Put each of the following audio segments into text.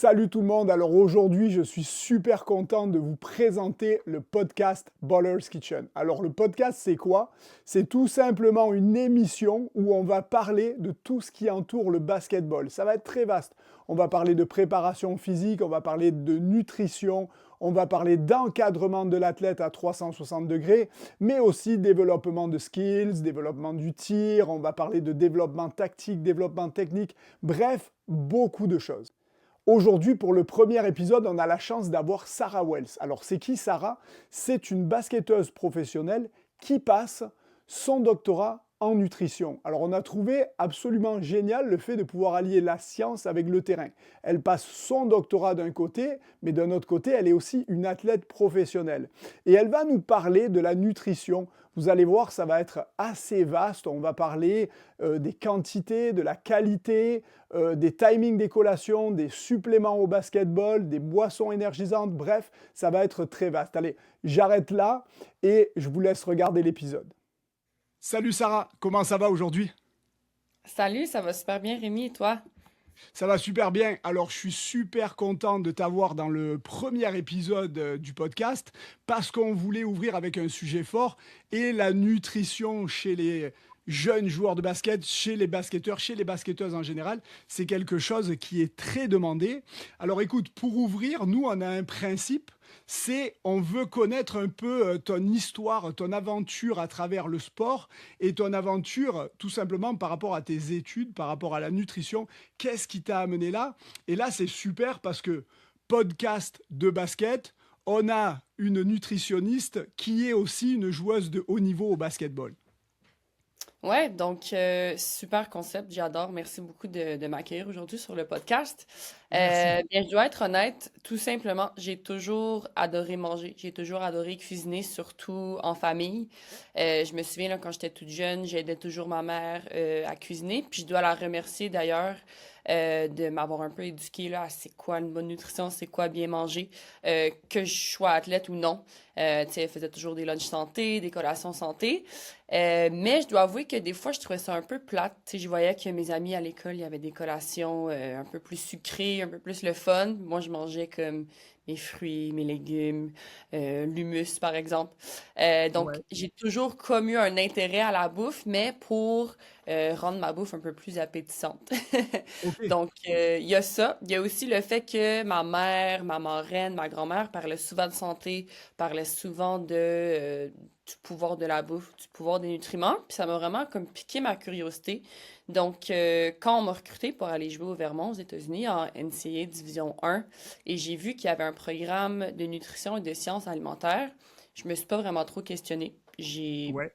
Salut tout le monde, alors aujourd'hui je suis super content de vous présenter le podcast Baller's Kitchen. Alors le podcast c'est quoi? C'est tout simplement une émission où on va parler de tout ce qui entoure le basketball. Ça va être très vaste. On va parler de préparation physique, on va parler de nutrition, on va parler d'encadrement de l'athlète à 360 degrés, mais aussi développement de skills, développement du tir, on va parler de développement tactique, développement technique, bref, beaucoup de choses. Aujourd'hui, pour le premier épisode, on a la chance d'avoir Sarah Wells. Alors, c'est qui Sarah? C'est une basketteuse professionnelle qui passe son doctorat en nutrition. Alors, on a trouvé absolument génial le fait de pouvoir allier la science avec le terrain. Elle passe son doctorat d'un côté, mais d'un autre côté, elle est aussi une athlète professionnelle. Et elle va nous parler de la nutrition. Vous allez voir, ça va être assez vaste. On va parler des quantités, de la qualité, des timings des collations, des suppléments au basketball, des boissons énergisantes, bref, ça va être très vaste. Allez, j'arrête là et je vous laisse regarder l'épisode. Salut Sarah, comment ça va aujourd'hui? Salut, ça va super bien, Rémi, et toi? Ça va super bien. Alors, je suis super content de t'avoir dans le premier épisode du podcast parce qu'on voulait ouvrir avec un sujet fort et la nutrition chez les jeunes joueurs de basket, chez les basketteurs, chez les basketteuses en général, c'est quelque chose qui est très demandé. Alors, écoute, pour ouvrir, nous, on a un principe, c'est on veut connaître un peu ton histoire, ton aventure à travers le sport et ton aventure tout simplement par rapport à tes études, par rapport à la nutrition. Qu'est-ce qui t'a amené là? Et là, c'est super parce que podcast de basket, on a une nutritionniste qui est aussi une joueuse de haut niveau au basketball. Ouais, donc super concept, j'adore. Merci beaucoup de m'accueillir aujourd'hui sur le podcast. Merci. Bien, je dois être honnête, tout simplement, j'ai toujours adoré manger, j'ai toujours adoré cuisiner, surtout en famille. Je me souviens là, quand j'étais toute jeune, j'aidais toujours ma mère à cuisiner, puis je dois la remercier d'ailleurs de m'avoir un peu éduquée là, à c'est quoi une bonne nutrition, c'est quoi bien manger, que je sois athlète ou non. Tu sais, elle faisait toujours des lunchs santé, des collations santé. Mais je dois avouer que des fois, je trouvais ça un peu plate. Tu sais, je voyais que mes amis à l'école, il y avait des collations un peu plus sucrées, un peu plus le fun. Moi, je mangeais comme mes fruits, mes légumes, l'humus, par exemple. Donc, Ouais. j'ai toujours comme eu un intérêt à la bouffe, mais pour rendre ma bouffe un peu plus appétissante. Ok. Donc, il y a ça. Il y a aussi le fait que ma mère, ma marraine, ma grand-mère parlaient souvent de santé, parlaient souvent du pouvoir de la bouffe, du pouvoir des nutriments. Puis ça m'a vraiment comme piqué ma curiosité. Donc, quand on m'a recruté pour aller jouer au Vermont aux États-Unis en NCAA Division 1, et j'ai vu qu'il y avait un programme de nutrition et de sciences alimentaires, je me suis pas vraiment trop questionnée. Ouais.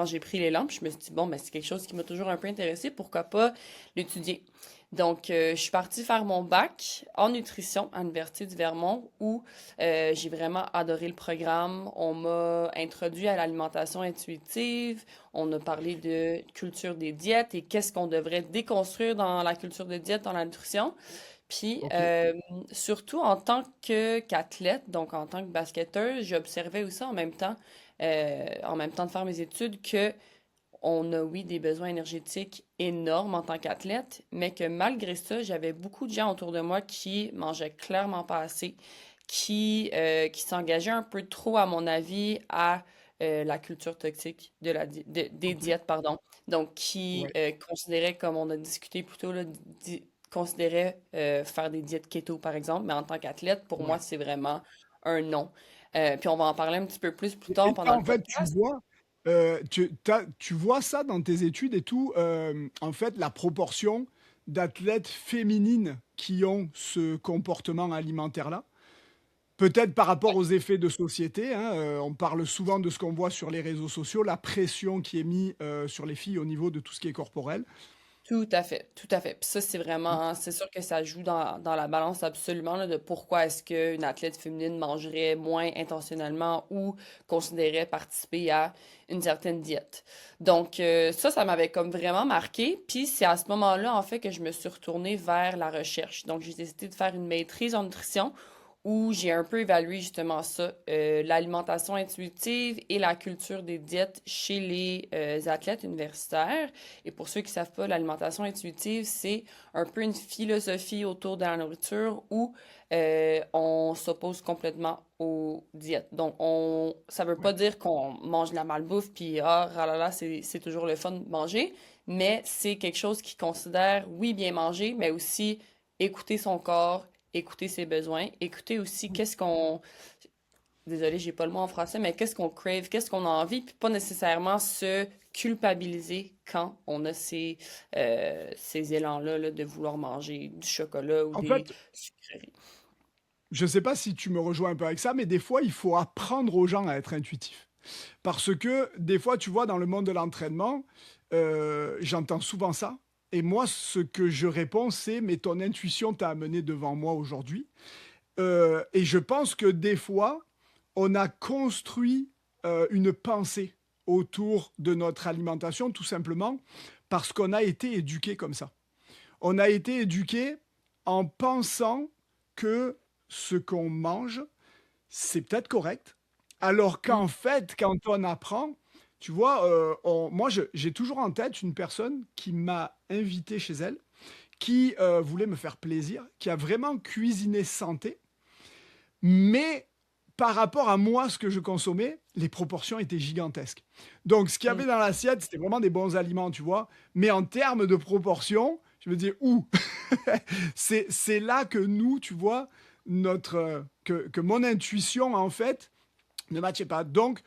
J'ai pris l'élan, puis je me suis dit, bon, ben, c'est quelque chose qui m'a toujours un peu intéressée, pourquoi pas l'étudier? Donc, je suis partie faire mon bac en nutrition à l'Université du Vermont où j'ai vraiment adoré le programme. On m'a introduit à l'alimentation intuitive. On a parlé de culture des diètes et qu'est-ce qu'on devrait déconstruire dans la culture de diète, dans la nutrition. Puis, Ok. surtout en tant qu'athlète, donc en tant que basketteuse, j'observais aussi en même temps de faire mes études, que on a, oui, des besoins énergétiques énormes en tant qu'athlète, mais que malgré ça, j'avais beaucoup de gens autour de moi qui mangeaient clairement pas assez, qui s'engageaient un peu trop, à mon avis, à la culture toxique des Ok. diètes, pardon. Donc, qui Ouais. considéraient, comme on a discuté plus tôt, là, considéraient faire des diètes keto, par exemple, mais en tant qu'athlète, pour moi, Ouais. c'est vraiment un non. Puis on va en parler un petit peu plus tard Et pendant ça, le en fait, tu podcast. vois, tu vois ça dans tes études et tout, en fait, la proportion d'athlètes féminines qui ont ce comportement alimentaire-là. Peut-être par rapport aux effets de société, hein, on parle souvent de ce qu'on voit sur les réseaux sociaux, la pression qui est mise sur les filles au niveau de tout ce qui est corporel. Tout à fait, tout à fait. Puis ça, Mm. c'est sûr que ça joue dans la balance absolument là, de pourquoi est-ce qu'une athlète féminine mangerait moins intentionnellement ou considérait participer à une certaine diète. Donc ça m'avait comme vraiment marqué. Puis c'est à ce moment-là, en fait, que je me suis retournée vers la recherche. Donc j'ai décidé de faire une maîtrise en nutrition où j'ai un peu évalué justement ça, l'alimentation intuitive et la culture des diètes chez les athlètes universitaires. Et pour ceux qui ne savent pas, l'alimentation intuitive, c'est un peu une philosophie autour de la nourriture où on s'oppose complètement aux diètes. Donc, ça veut pas Ouais. dire qu'on mange de la malbouffe, puis ah, ralala, c'est toujours le fun de manger, mais c'est quelque chose qui considère, oui, bien manger, mais aussi écouter son corps, écouter ses besoins, écouter aussi qu'est-ce qu'on, désolé, j'ai pas le mot en français, mais qu'est-ce qu'on crave, qu'est-ce qu'on a envie, puis pas nécessairement se culpabiliser quand on a ces élans-là là, de vouloir manger du chocolat ou En des fait, sucreries. je ne sais pas si tu me rejoins un peu avec ça, mais des fois, il faut apprendre aux gens à être intuitifs. Parce que des fois, tu vois, dans le monde de l'entraînement, j'entends souvent ça. Et moi, ce que je réponds, c'est: mais ton intuition t'a amené devant moi aujourd'hui. Et je pense que des fois, on a construit une pensée autour de notre alimentation, tout simplement parce qu'on a été éduqué comme ça. On a été éduqué en pensant que ce qu'on mange, c'est peut-être correct, alors Mm. qu'en fait, quand on apprend, tu vois, moi, j'ai toujours en tête une personne qui m'a invité chez elle, qui voulait me faire plaisir, qui a vraiment cuisiné santé, mais par rapport à moi, ce que je consommais, les proportions étaient gigantesques. Donc, ce qu'il y Mm. avait dans l'assiette, c'était vraiment des bons aliments, tu vois. Mais en termes de proportions, je me disais, ouh, c'est là que nous, tu vois, que mon intuition, en fait, ne matchait pas. Donc,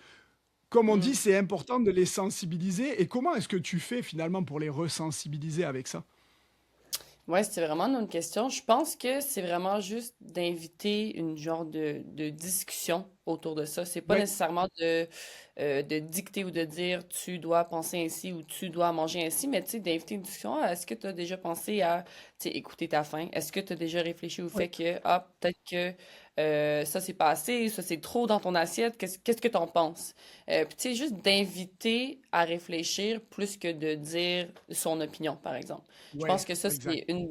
comme on dit, Mm. c'est important de les sensibiliser. Et comment est-ce que tu fais finalement pour les resensibiliser avec ça? Ouais, c'est vraiment une bonne question. Je pense que c'est vraiment juste d'inviter une genre de discussion autour de ça. C'est pas Oui, nécessairement de dicter ou de dire tu dois penser ainsi ou tu dois manger ainsi, mais tu sais, d'inviter une discussion. Ah, est-ce que tu as déjà pensé à tu sais, écouter ta faim? Est-ce que tu as déjà réfléchi au oui, fait que ah, peut-être que ça c'est pas assez, ça c'est trop dans ton assiette, qu'est-ce que tu en penses? Puis tu sais, juste d'inviter à réfléchir plus que de dire son opinion, par exemple. Je oui, pense que ça, exact. c'est une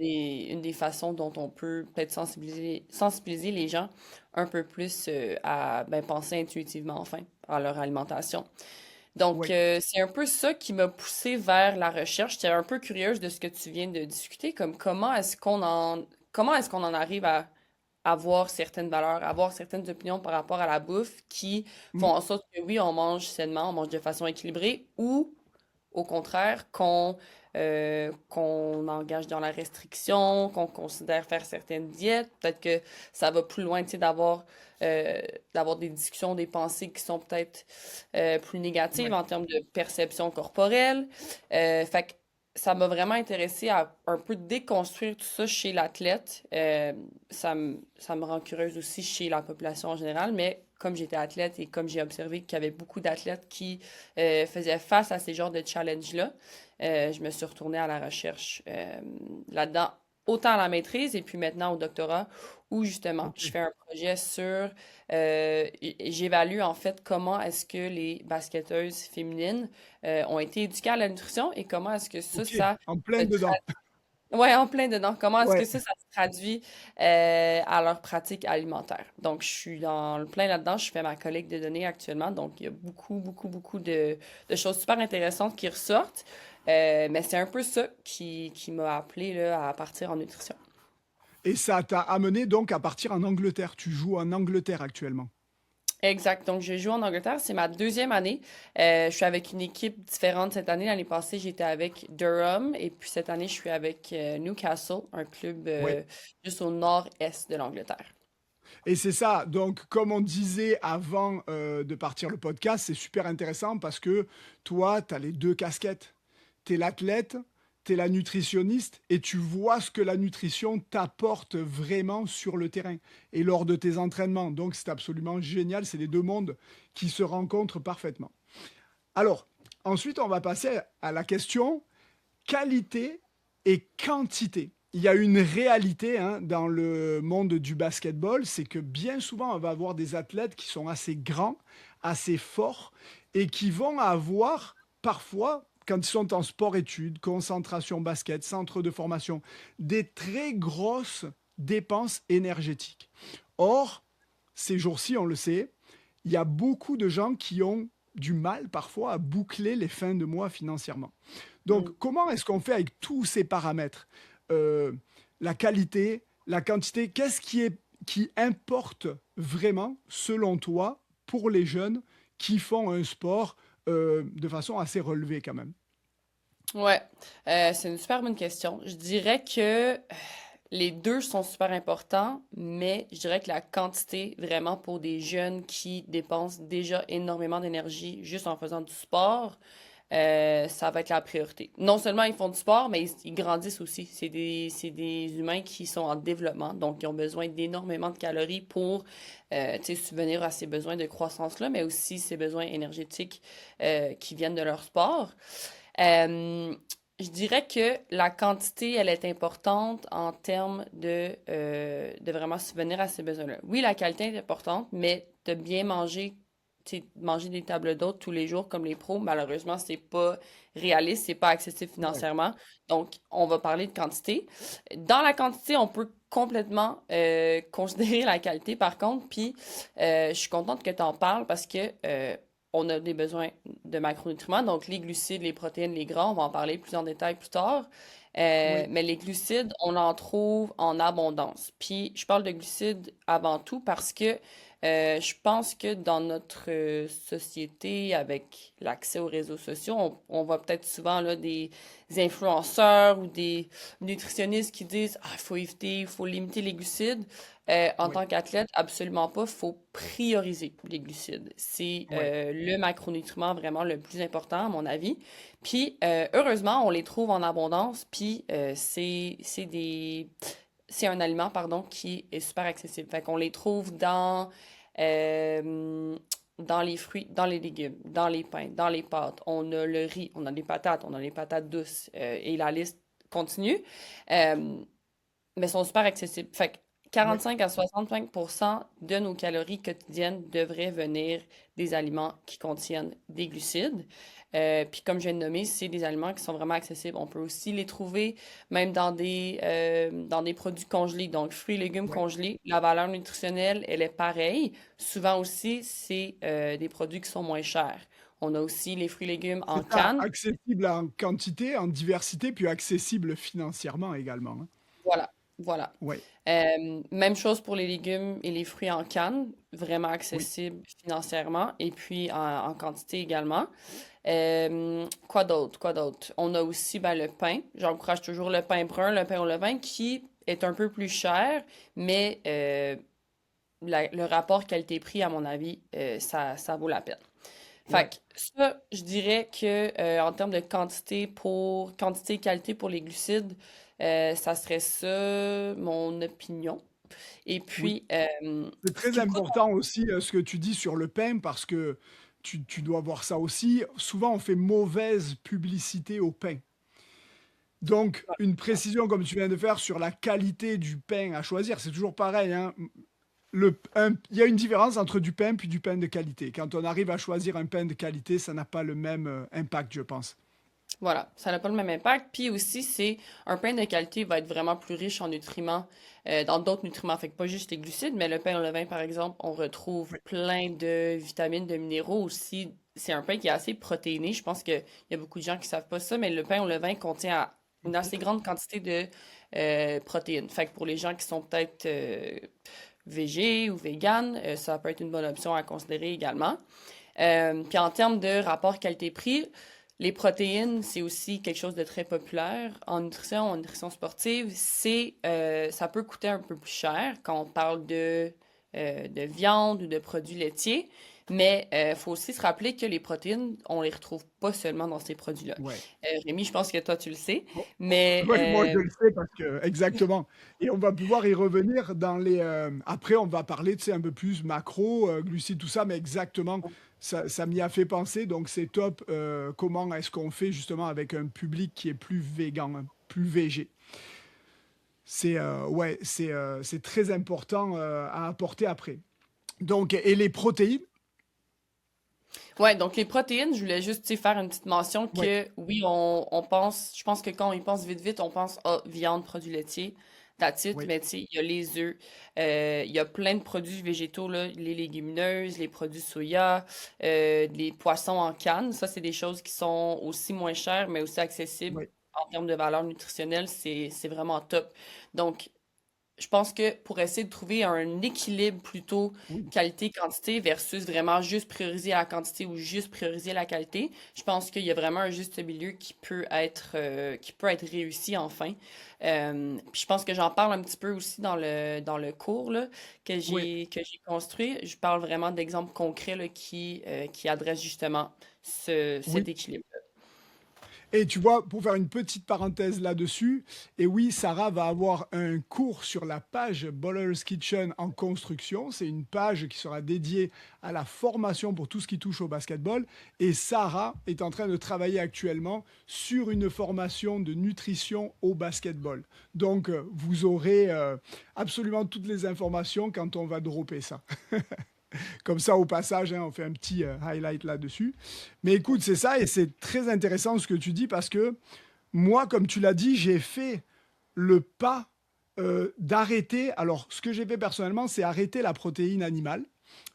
des façons dont on peut peut-être sensibiliser les gens un peu plus à ben, penser intuitivement, enfin, à leur alimentation. Donc, Oui. c'est un peu ça qui m'a poussé vers la recherche. J'étais un peu curieuse de ce que tu viens de discuter, comme comment est-ce qu'on en arrive à avoir certaines valeurs, avoir certaines opinions par rapport à la bouffe qui font Mm. en sorte que oui, on mange sainement, on mange de façon équilibrée, ou au contraire, qu'on engage dans la restriction, qu'on considère faire certaines diètes. Peut-être que ça va plus loin, tu sais, d'avoir des discussions, des pensées qui sont peut-être plus négatives Ouais. en termes de perception corporelle. Fait que ça m'a vraiment intéressé à un peu déconstruire tout ça chez l'athlète. Ça me rend curieuse aussi chez la population en général, mais comme j'étais athlète et comme j'ai observé qu'il y avait beaucoup d'athlètes qui faisaient face à ces genres de challenges-là, je me suis retournée à la recherche là-dedans, autant à la maîtrise et puis maintenant au doctorat, où justement, Ok. je fais un projet sur, j'évalue en fait comment est-ce que les basketteuses féminines ont été éduquées à la nutrition et comment est-ce que ça, Ok. ça En plein se dedans. ouais, en plein dedans. Comment est-ce que Ouais. ça se traduit à leur pratique alimentaire? Donc, je suis dans le plein là-dedans. Je fais ma collecte de données actuellement. Donc, il y a beaucoup, beaucoup, beaucoup de choses super intéressantes qui ressortent. Mais c'est un peu ça qui m'a appelé là, à partir en nutrition. Et ça t'a amené donc à partir en Angleterre. Tu joues en Angleterre actuellement. Exact. Donc, je joue en Angleterre. C'est ma deuxième année. Je suis avec une équipe différente cette année. L'année passée, j'étais avec Durham. Et puis cette année, je suis avec Newcastle, un club Oui. juste au nord-est de l'Angleterre. Et c'est ça. Donc, comme on disait avant de partir le podcast, c'est super intéressant parce que toi, tu as les deux casquettes. Tu es l'athlète, tu es la nutritionniste et tu vois ce que la nutrition t'apporte vraiment sur le terrain et lors de tes entraînements. Donc, c'est absolument génial. C'est les deux mondes qui se rencontrent parfaitement. Alors, ensuite, on va passer à la question qualité et quantité. Il y a une réalité hein, dans le monde du basketball, c'est que bien souvent, on va avoir des athlètes qui sont assez grands, assez forts, et qui vont avoir parfois, quand ils sont en sport-études, concentration basket, centre de formation, des très grosses dépenses énergétiques. Or, ces jours-ci, on le sait, il y a beaucoup de gens qui ont du mal parfois à boucler les fins de mois financièrement. Donc, Mm. comment est-ce qu'on fait avec tous ces paramètres? Euh, la qualité, la quantité, qui importe vraiment, selon toi, pour les jeunes qui font un sport de façon assez relevée quand même? Ouais, c'est une super bonne question. Je dirais que les deux sont super importants, mais je dirais que la quantité, vraiment pour des jeunes qui dépensent déjà énormément d'énergie juste en faisant du sport, ça va être la priorité. Non seulement ils font du sport, mais ils grandissent aussi. C'est des humains qui sont en développement, donc ils ont besoin d'énormément de calories pour, tu sais, subvenir à ces besoins de croissance-là, mais aussi ces besoins énergétiques qui viennent de leur sport. Euh, je dirais que la quantité, elle est importante en termes de vraiment subvenir à ces besoins-là. Oui, la qualité est importante, mais de bien manger, tu sais, manger des tables d'hôtes tous les jours comme les pros, malheureusement, c'est pas réaliste, c'est pas accessible Ouais. financièrement. Donc, on va parler de quantité. Dans la quantité, on peut complètement considérer la qualité, par contre. Puis, je suis contente que tu en parles parce que on a des besoins de macronutriments, donc les glucides, les protéines, les gras, on va en parler plus en détail plus tard. Oui. Mais les glucides, on en trouve en abondance. Puis je parle de glucides avant tout parce que je pense que dans notre société, avec l'accès aux réseaux sociaux, on voit peut-être souvent là, des influenceurs ou des nutritionnistes qui disent ah, il faut éviter, il faut limiter les glucides. En Oui. tant qu'athlète, absolument pas. Il faut prioriser les glucides. C'est Oui. le macronutriment vraiment le plus important, à mon avis. Puis, heureusement, on les trouve en abondance. Puis, c'est un aliment, pardon, qui est super accessible. Fait qu'on les trouve euh, dans les fruits, dans les légumes, dans les pains, dans les pâtes. On a le riz, on a les patates, on a les patates douces, et la liste continue. Euh, mais sont super accessibles. Fait que Oui. 45 à 65% de nos calories quotidiennes devraient venir des aliments qui contiennent des glucides. Puis comme je viens de nommer, c'est des aliments qui sont vraiment accessibles. On peut aussi les trouver même dans des produits congelés, donc fruits et légumes Oui. congelés. La valeur nutritionnelle, elle est pareille. Souvent aussi, c'est des produits qui sont moins chers. On a aussi les fruits et légumes en C'est ça, canne. accessible en quantité, en diversité, puis accessible financièrement également, hein. Voilà, voilà. Ouais, Même chose pour les légumes et les fruits en canne, vraiment oui, accessibles financièrement et puis en quantité également. Quoi d'autre? Quoi d'autre? On a aussi ben, le pain. J'encourage toujours le pain brun, le pain au levain qui est un peu plus cher, mais le rapport qualité-prix, à mon avis, ça vaut la peine. Fait ouais. que ça, je dirais que en termes de quantité et qualité pour les glucides, ça serait ça mon opinion. Et Oui. puis, C'est ce très qui pourrait... important aussi, ce que tu dis sur le pain parce que tu dois voir ça aussi. Souvent, on fait mauvaise publicité au pain. Donc, une précision comme tu viens de faire sur la qualité du pain à choisir, c'est toujours pareil, hein. Il y a une différence entre du pain puis du pain de qualité. Quand on arrive à choisir un pain de qualité, ça n'a pas le même impact, je pense. Voilà, ça n'a pas le même impact. Puis aussi, c'est un pain de qualité va être vraiment plus riche en nutriments, dans d'autres nutriments. Fait que pas juste les glucides, mais le pain au levain, par exemple, on retrouve Oui, plein de vitamines, de minéraux aussi. C'est un pain qui est assez protéiné. Je pense qu'il y a beaucoup de gens qui savent pas ça, mais le pain au levain contient une assez grande quantité de protéines. Fait que pour les gens qui sont peut-être végés ou véganes, ça peut être une bonne option à considérer également. Puis en termes de rapport qualité-prix, les protéines, c'est aussi quelque chose de très populaire en nutrition sportive. Ça peut coûter un peu plus cher quand on parle de viande ou de produits laitiers, mais il faut aussi se rappeler que les protéines, on les retrouve pas seulement dans ces produits-là. ouais. Rémi, je pense que toi, tu le sais, Bon, mais ouais, moi je le sais parce que exactement. Et on va pouvoir y revenir dans les. Après, on va parler, tu sais, un peu plus macro, glucides, tout ça, mais exactement, ça m'y a fait penser. Donc c'est top. Comment est-ce qu'on fait justement avec un public qui est plus végan, hein, plus végé? Ouais, c'est très important à apporter après. Donc, et les protéines, ouais, donc les protéines, je voulais juste tu sais, faire une petite mention ouais, que oui, je pense que quand on y pense vite vite, on pense viande, produits laitiers. That's it, Oui, mais tu sais, il y a les œufs, il y a plein de produits végétaux, là, les légumineuses, les produits soya, les poissons en canne. Ça, c'est des choses qui sont aussi moins chères, mais aussi accessibles oui, en termes de valeur nutritionnelle. C'est vraiment top. Donc, je pense que pour essayer de trouver un équilibre plutôt oui. qualité-quantité versus vraiment juste prioriser la quantité ou juste prioriser la qualité, je pense qu'il y a vraiment un juste milieu qui peut être réussi enfin. Puis je pense que j'en parle un petit peu aussi dans le cours là, Oui. que j'ai construit. Je parle vraiment d'exemples concrets là, qui adressent justement cet Oui. équilibre. Et tu vois, pour faire une petite parenthèse là-dessus, et oui, Sarah va avoir un cours sur la page Baller's Kitchen en construction. C'est une page qui sera dédiée à la formation pour tout ce qui touche au basketball. Et Sarah est en train de travailler actuellement sur une formation de nutrition au basketball. Donc, vous aurez absolument toutes les informations quand on va dropper ça. Comme ça, au passage, hein, on fait un petit highlight là-dessus. Mais écoute, c'est ça, et c'est très intéressant ce que tu dis, parce que moi, comme tu l'as dit, j'ai fait le pas d'arrêter. Alors, ce que j'ai fait personnellement, c'est arrêter la protéine animale.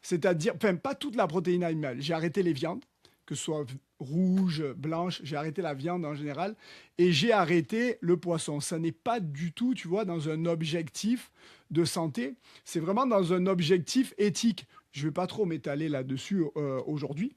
C'est-à-dire, enfin, pas toute la protéine animale. J'ai arrêté les viandes, que ce soit rouge, blanche, j'ai arrêté la viande en général, et j'ai arrêté le poisson. Ça n'est pas du tout, tu vois, dans un objectif de santé, c'est vraiment dans un objectif éthique. Je ne vais pas trop m'étaler là-dessus aujourd'hui,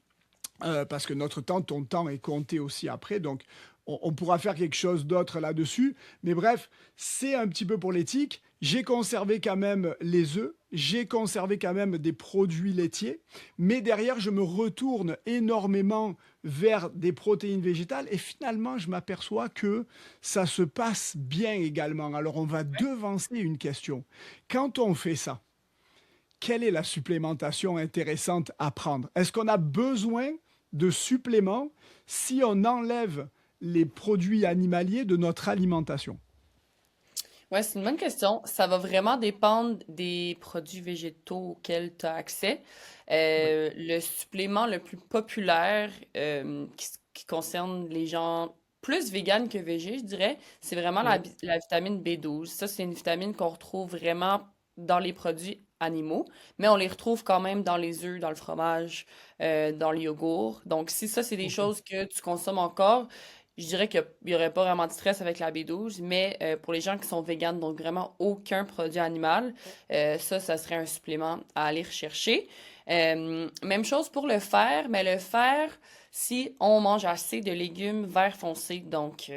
parce que notre temps, ton temps est compté aussi après, donc on pourra faire quelque chose d'autre là-dessus. Mais bref, c'est un petit peu pour l'éthique. J'ai conservé quand même les œufs, j'ai conservé quand même des produits laitiers, mais derrière, je me retourne énormément vers des protéines végétales et finalement, je m'aperçois que ça se passe bien également. Alors, on va devancer une question. Quand on fait ça, quelle est la supplémentation intéressante à prendre? Est-ce qu'on a besoin de suppléments si on enlève les produits animaliers de notre alimentation? Ouais, c'est une bonne question. Ça va vraiment dépendre des produits végétaux auxquels tu as accès. Oui, Le supplément le plus populaire qui concerne les gens plus véganes que végés, je dirais, c'est vraiment oui, la vitamine B12. Ça, c'est une vitamine qu'on retrouve vraiment dans les produits animaux, mais on les retrouve quand même dans les œufs, dans le fromage, dans le yogourt. Donc, si ça, c'est des ok, choses que tu consommes encore, je dirais qu'il n'y aurait pas vraiment de stress avec la B12, mais pour les gens qui sont véganes, donc vraiment aucun produit animal, ça serait un supplément à aller rechercher. Même chose pour le fer, mais le fer, si on mange assez de légumes verts foncés, donc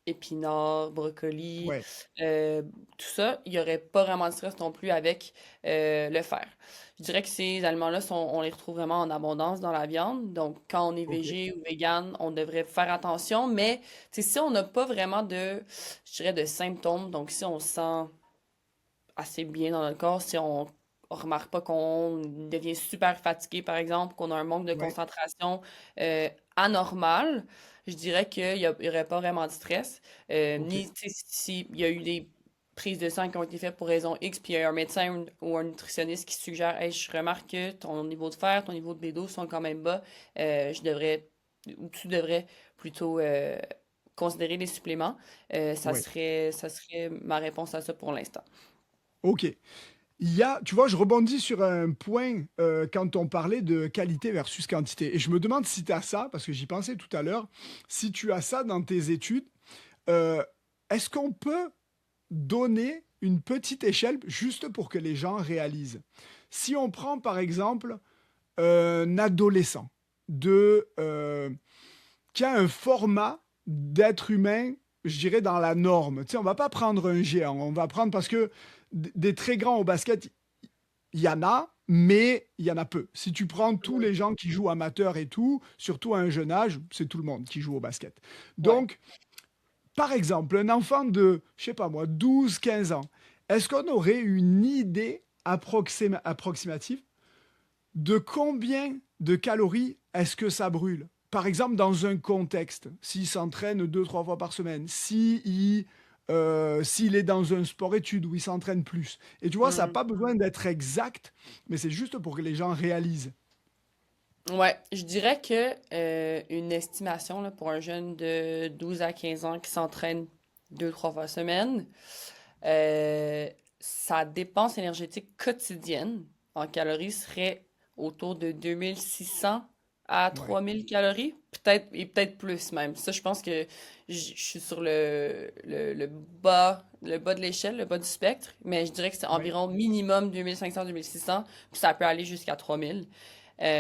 épinards, brocolis, ouais, euh, tout ça, il n'y aurait pas vraiment de stress non plus avec le fer. Je dirais que ces aliments-là, on les retrouve vraiment en abondance dans la viande. Donc, quand on est ok, végé ou vegan, on devrait faire attention. Mais si on n'a pas vraiment je dirais, de symptômes, donc si on se sent assez bien dans notre corps, si on remarque pas qu'on devient super fatigué, par exemple, qu'on a un manque de ouais, concentration anormal, je dirais qu'il y aurait pas vraiment de stress. ok, Ni, tu sais, s'il y a eu des prises de sang qui ont été faites pour raison X, puis il y a un médecin ou un nutritionniste qui suggère, hey, je remarque que ton niveau de fer, ton niveau de B12 sont quand même bas, je devrais, ou tu devrais plutôt considérer les suppléments. ouais, Ça serait ma réponse à ça pour l'instant. ok. Il y a, tu vois, je rebondis sur un point quand on parlait de qualité versus quantité. Et je me demande si tu as ça, parce que j'y pensais tout à l'heure, si tu as ça dans tes études, euh, est-ce qu'on peut donner une petite échelle juste pour que les gens réalisent? Si on prend par exemple un adolescent qui a un format d'être humain, je dirais, dans la norme. Tu sais, on va pas prendre un géant, on va prendre parce que des très grands au basket, il y en a, mais il y en a peu. Si tu prends tous les gens qui jouent amateurs et tout, surtout à un jeune âge, c'est tout le monde qui joue au basket. Ouais. Donc, par exemple, un enfant de, je sais pas moi, 12, 15 ans, est-ce qu'on aurait une idée approximative de combien de calories est-ce que ça brûle? Par exemple, dans un contexte, s'il s'entraîne 2, 3 fois par semaine, s'il est dans un sport-études où il s'entraîne plus. Et tu vois, ça n'a Hmm. pas besoin d'être exact, mais c'est juste pour que les gens réalisent. Ouais, je dirais que une estimation là, pour un jeune de 12 à 15 ans qui s'entraîne 2, 3 fois semaine, Euh, Sa dépense énergétique quotidienne en calories serait autour de 2600 à Ouais, 3000 calories, peut-être et peut-être plus même. Ça, je pense que je suis sur le bas de l'échelle, le bas du spectre, mais je dirais que c'est ouais, environ minimum 2500-2600, puis ça peut aller jusqu'à 3000.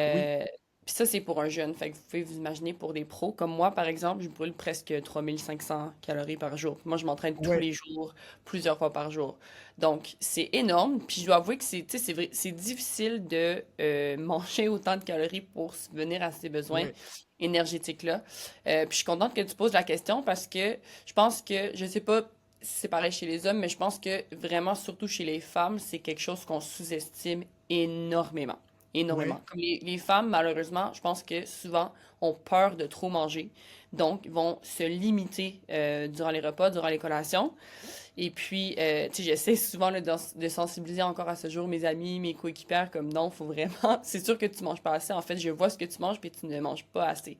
oui, Euh, Puis ça, c'est pour un jeune. Fait que vous pouvez vous imaginer pour des pros. Comme moi, par exemple, je brûle presque 3500 calories par jour. Moi, je m'entraîne tous ouais. les jours, plusieurs fois par jour. Donc, c'est énorme. Puis je dois avouer que tu sais, c'est vrai, c'est difficile de manger autant de calories pour subvenir à ces besoins Ouais, énergétiques-là. Puis je suis contente que tu poses la question parce que je pense que, je sais pas si c'est pareil chez les hommes, mais je pense que vraiment, surtout chez les femmes, c'est quelque chose qu'on sous-estime énormément. Énormément. ouais, Comme les femmes, malheureusement, je pense que souvent ont peur de trop manger. Donc, ils vont se limiter durant les repas, durant les collations. Et puis, tu sais, j'essaie souvent là, de sensibiliser encore à ce jour mes amis, mes coéquipières, comme non, faut vraiment. C'est sûr que tu manges pas assez. En fait, je vois ce que tu manges, puis tu ne manges pas assez.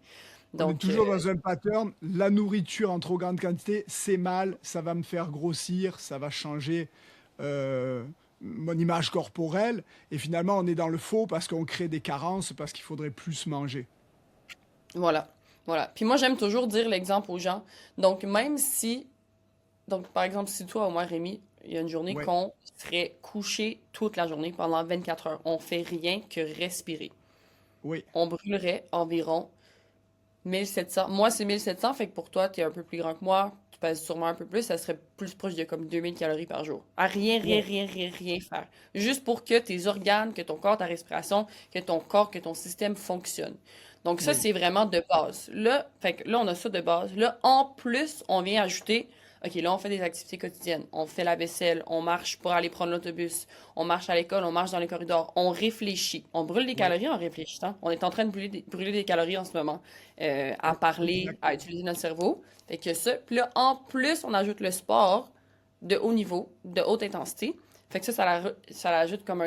on est Donc, toujours dans un pattern. La nourriture en trop grande quantité, c'est mal, ça va me faire grossir, ça va changer euh, mon image corporelle. Et finalement, on est dans le faux parce qu'on crée des carences, parce qu'il faudrait plus manger. voilà. Voilà. Puis moi, j'aime toujours dire l'exemple aux gens. Donc, même si Donc, par exemple, si toi, au moins, Rémi, il y a une journée Ouais, qu'on serait couché toute la journée pendant 24 heures, on fait rien que respirer. oui, On brûlerait environ 1700. Moi, c'est 1700, fait que pour toi, tu es un peu plus grand que moi, tu pèses sûrement un peu plus, ça serait plus proche de comme 2000 calories par jour. À rien, rien, ouais, rien, rien, rien faire. Juste pour que tes organes, que ton corps, ta respiration, que ton corps, que ton système fonctionne. Donc ça, oui, c'est vraiment de base. Là, fait que là, on a ça de base. Là, en plus, on vient ajouter, OK, là, on fait des activités quotidiennes. On fait la vaisselle, on marche pour aller prendre l'autobus, on marche à l'école, on marche dans les corridors, on réfléchit. On brûle des ouais, calories en réfléchissant. On est en train de brûler des calories en ce moment à oui, parler, à exactement. utiliser notre cerveau. Fait que ça. Puis là, en plus, on ajoute le sport de haut niveau, de haute intensité. Fait que ça l'ajoute comme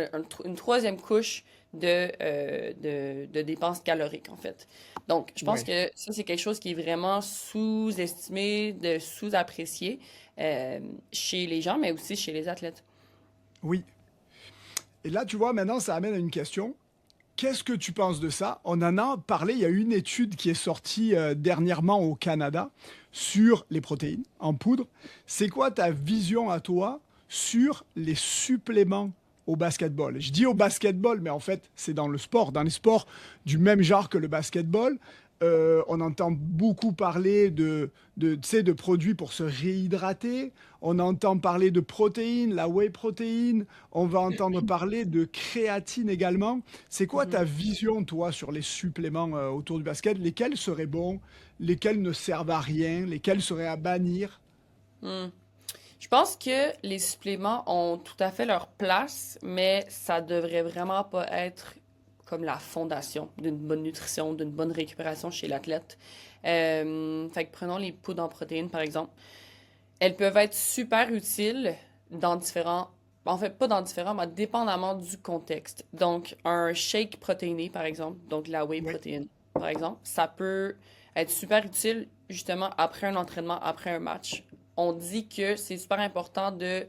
une troisième couche de dépenses caloriques, en fait. Donc, je pense Ouais, que ça, c'est quelque chose qui est vraiment sous-estimé, de sous-apprécié euh, chez les gens, mais aussi chez les athlètes. oui. Et là, tu vois, maintenant, ça amène à une question. Qu'est-ce que tu penses de ça? On en a parlé, il y a eu une étude qui est sortie dernièrement au Canada sur les protéines en poudre. C'est quoi ta vision à toi sur les suppléments au basketball? Je dis au basketball, mais en fait, c'est dans le sport, dans les sports du même genre que le basketball. On entend beaucoup parler tu sais, de produits pour se réhydrater. On entend parler de protéines, la whey protéine. On va entendre parler de créatine également. C'est quoi Mhm. ta vision, toi, sur les suppléments autour du basket? Lesquels seraient bons? Lesquels ne servent à rien? Lesquels seraient à bannir? Hmm. Je pense que les suppléments ont tout à fait leur place, mais ça devrait vraiment pas être comme la fondation d'une bonne nutrition, d'une bonne récupération chez l'athlète. Fait que prenons les poudres en protéines, par exemple. Elles peuvent être super utiles dans différents, en fait, pas dans différents, mais dépendamment du contexte. Donc, un shake protéiné, par exemple, donc la whey Oui, protéine, par exemple, ça peut être super utile justement après un entraînement, après un match. On dit que c'est super important de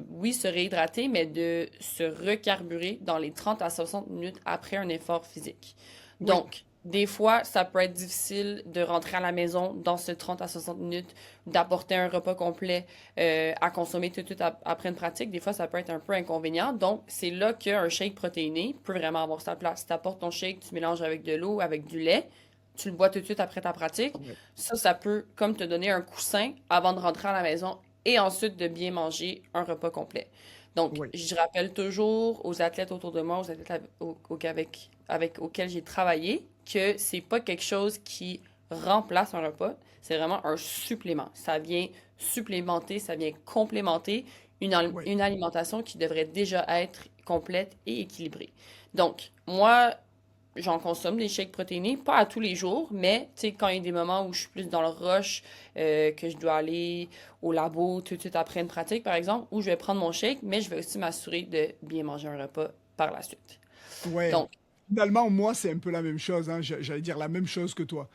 oui, se réhydrater, mais de se recarburer dans les 30 à 60 minutes après un effort physique. oui, Donc, des fois, ça peut être difficile de rentrer à la maison dans ce 30 à 60 minutes, d'apporter un repas complet à consommer tout de suite après une pratique. Des fois, ça peut être un peu inconvénient. Donc, c'est là qu'un shake protéiné peut vraiment avoir sa place. Tu apportes ton shake, tu mélanges avec de l'eau, avec du lait, tu le bois tout de suite après ta pratique. oui, Ça peut comme te donner un coussin avant de rentrer à la maison et ensuite de bien manger un repas complet. Donc, oui, je rappelle toujours aux athlètes autour de moi, aux athlètes auxquels j'ai travaillé, que c'est pas quelque chose qui remplace un repas, c'est vraiment un supplément. Ça vient supplémenter, ça vient complémenter oui, une alimentation qui devrait déjà être complète et équilibrée. Donc, moi, j'en consomme des shakes protéinés, pas à tous les jours, mais tu sais, quand il y a des moments où je suis plus dans le rush, que je dois aller au labo tout de suite après une pratique, par exemple, où je vais prendre mon shake, mais je vais aussi m'assurer de bien manger un repas par la suite. ouais. Donc, Finalement, moi, c'est un peu la même chose, hein, j'allais dire la même chose que toi.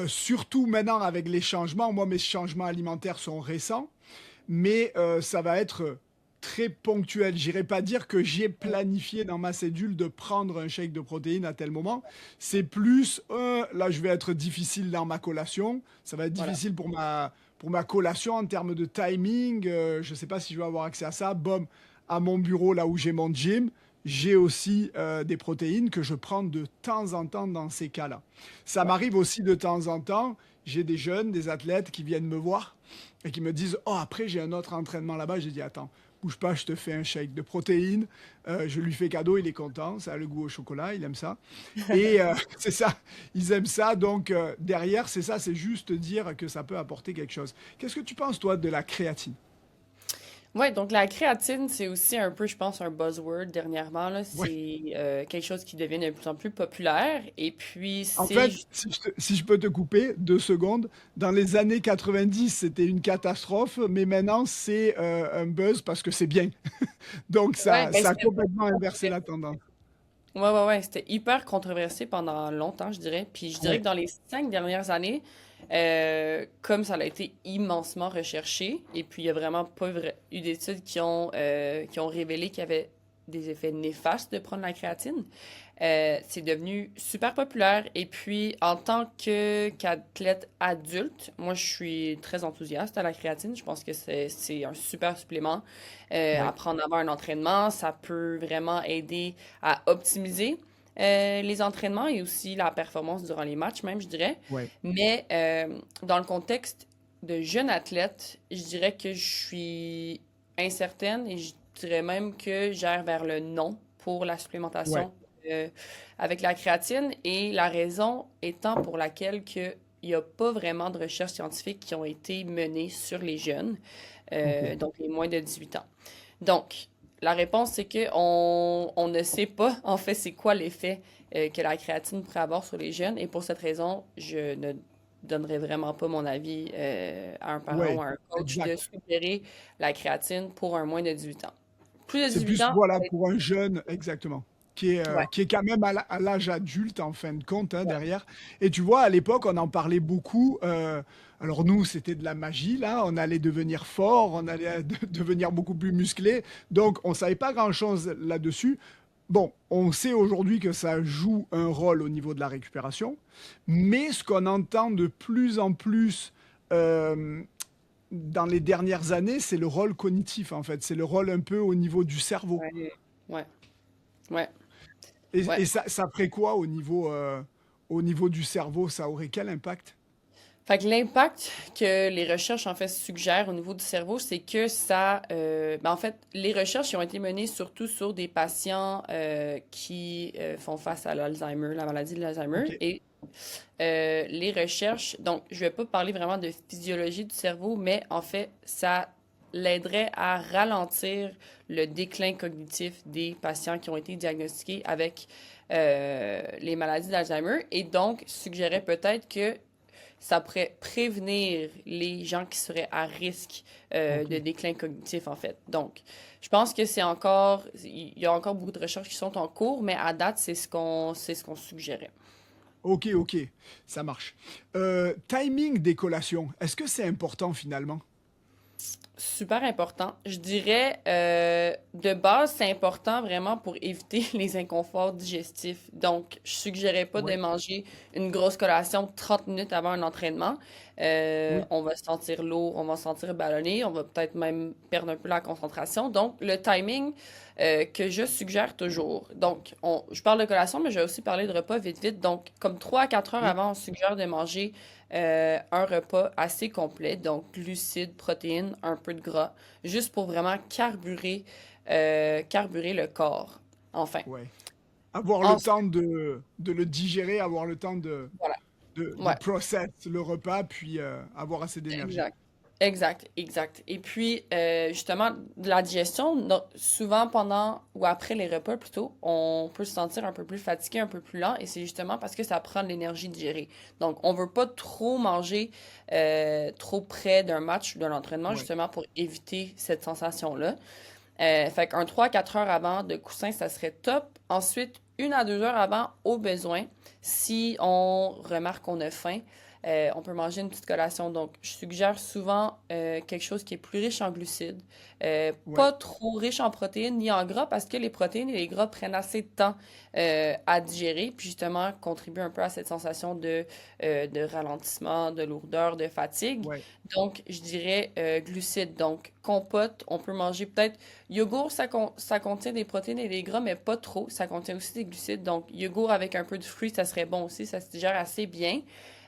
Surtout maintenant avec les changements, moi, mes changements alimentaires sont récents, mais ça va être très ponctuel. J'irai pas dire que j'ai planifié dans ma cédule de prendre un shake de protéines à tel moment. C'est plus, là, je vais être difficile dans ma collation. Ça va être Voilà. difficile pour ma collation en termes de timing. Je sais pas si je vais avoir accès à ça. Bon, à mon bureau, là où j'ai mon gym, j'ai aussi des protéines que je prends de temps en temps dans ces cas-là. Ça Ouais. m'arrive aussi de temps en temps, j'ai des jeunes, des athlètes qui viennent me voir et qui me disent: Oh, après, j'ai un autre entraînement là-bas. J'ai dit: Attends, bouge pas, je te fais un shake de protéines. Je lui fais cadeau, il est content. Ça a le goût au chocolat, il aime ça. Et c'est ça, ils aiment ça. Donc, derrière, c'est ça, c'est juste dire que ça peut apporter quelque chose. Qu'est-ce que tu penses, toi, de la créatine? Ouais, donc la créatine, c'est aussi un peu, je pense, un buzzword dernièrement, là. Ouais. C'est quelque chose qui devient de plus en plus populaire. Et puis, En c'est... fait, si je peux te couper 2 secondes, dans les années 90, c'était une catastrophe, mais maintenant, c'est un buzz parce que c'est bien. Donc, Ouais, ben ça a c'était complètement inversé la controversé. tendance. Ouais, c'était hyper controversé pendant longtemps, je dirais. Puis je dirais Ouais, que dans les 5 dernières années, comme ça a été immensement recherché, et puis il y a vraiment pas eu d'études qui ont révélé qu'il y avait des effets néfastes de prendre la créatine. C'est devenu super populaire. Et puis, en tant qu'athlète adulte, moi, je suis très enthousiaste à la créatine. Je pense que c'est un super supplément à ouais, prendre avant un entraînement. Ça peut vraiment aider à optimiser les entraînements et aussi la performance durant les matchs, même, je dirais. ouais. Mais dans le contexte de jeune athlète, je dirais que je suis incertaine et je dirais même que j'erre vers le non pour la Ouais. supplémentation euh, avec la créatine et la raison étant pour laquelle il n'y a pas vraiment de recherches scientifiques qui ont été menées sur les jeunes, Ok. donc les moins de 18 ans. Donc, la réponse, c'est que on ne sait pas, en fait, c'est quoi l'effet que la créatine pourrait avoir sur les jeunes. Et pour cette raison, je ne donnerai vraiment pas mon avis à un parent ou Ouais, à un coach de exact. suggérer la créatine pour un moins de 18 ans. Plus de C'est 18 plus, ans, voilà, pour un jeune, exactement, ouais, qui est quand même à l'âge adulte, en fin de compte, hein, ouais, derrière. Et tu vois, à l'époque, on en parlait beaucoup. Alors nous, c'était de la magie, là. On allait devenir fort, on allait devenir beaucoup plus musclé. Donc, on savait pas grand-chose là-dessus. Bon, on sait aujourd'hui que ça joue un rôle au niveau de la récupération, mais ce qu'on entend de plus en plus euh, dans les dernières années, c'est le rôle cognitif, en fait. C'est le rôle un peu au niveau du cerveau. ouais, ouais, ouais. Et Ouais. ça ferait quoi au niveau du cerveau? Ça aurait quel impact? Fait que l'impact que les recherches en fait suggèrent au niveau du cerveau, c'est que ça, ben en fait, les recherches qui ont été menées surtout sur des patients qui font face à l'Alzheimer, la maladie de l'Alzheimer, Ok, et les recherches. Donc, je vais pas parler vraiment de physiologie du cerveau, mais en fait, ça l'aiderait à ralentir le déclin cognitif des patients qui ont été diagnostiqués avec les maladies d'Alzheimer, et donc suggérait peut-être que ça pourrait prévenir les gens qui seraient à risque ok, de déclin cognitif, en fait. Donc, je pense que c'est encore, il y a encore beaucoup de recherches qui sont en cours, mais à date, c'est ce qu'on suggérait. ok, ça marche. Timing des collations, est-ce que c'est important finalement? Super important. Je dirais, de base, c'est important vraiment pour éviter les inconforts digestifs. Donc, je suggérais pas de Ouais, manger une grosse collation 30 minutes avant un entraînement. oui, On va se sentir lourd, on va se sentir ballonné, on va peut-être même perdre un peu la concentration. Donc, le timing que je suggère toujours. Donc, je parle de collation, mais je vais aussi parler de repas vite vite. Donc, comme 3 à 4 heures oui, avant, on suggère de manger un repas assez complet, donc glucides, protéines, un peu de gras, juste pour vraiment carburer le corps. Enfin, ouais. Avoir le ensuite, temps de le digérer, avoir le temps voilà. de Ouais. process le repas, puis avoir assez d'énergie. Exact. Exact, exact. Et puis, justement, de la digestion, souvent pendant ou après les repas plutôt, on peut se sentir un peu plus fatigué, un peu plus lent, et c'est justement parce que ça prend de l'énergie digérée. Donc, on veut pas trop manger trop près d'un match ou d'un entraînement, Ouais, justement pour éviter cette sensation-là. Fait qu'un 3 à 4 heures avant de coussin, ça serait top. Ensuite, 1 à 2 heures avant, au besoin, si on remarque qu'on a faim, on peut manger une petite collation. Donc, je suggère souvent quelque chose qui est plus riche en glucides, Ouais, pas trop riche en protéines ni en gras, parce que les protéines et les gras prennent assez de temps à digérer, puis justement contribuent un peu à cette sensation de ralentissement, de lourdeur, de fatigue. ouais, Donc, je dirais glucides. Donc, compote, on peut manger peut-être yogourt, ça contient des protéines et des gras, mais pas trop. Ça contient aussi des glucides. Donc, yogourt avec un peu de fruits, ça serait bon aussi. Ça se digère assez bien.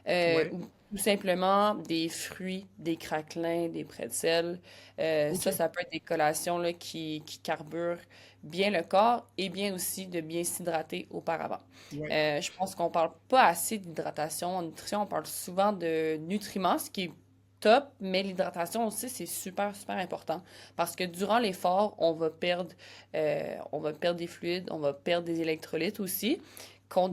ouais. Ou tout simplement des fruits, des craquelins, des pretzels. Ok. Ça peut être des collations là, qui carburent bien le corps et bien aussi de bien s'hydrater auparavant. Ouais. Je pense qu'on parle pas assez d'hydratation. En nutrition, on parle souvent de nutriments, ce qui est top, mais l'hydratation aussi, c'est super, super important. Parce que durant l'effort, on va perdre des fluides, on va perdre des électrolytes aussi, Ouais. qu'on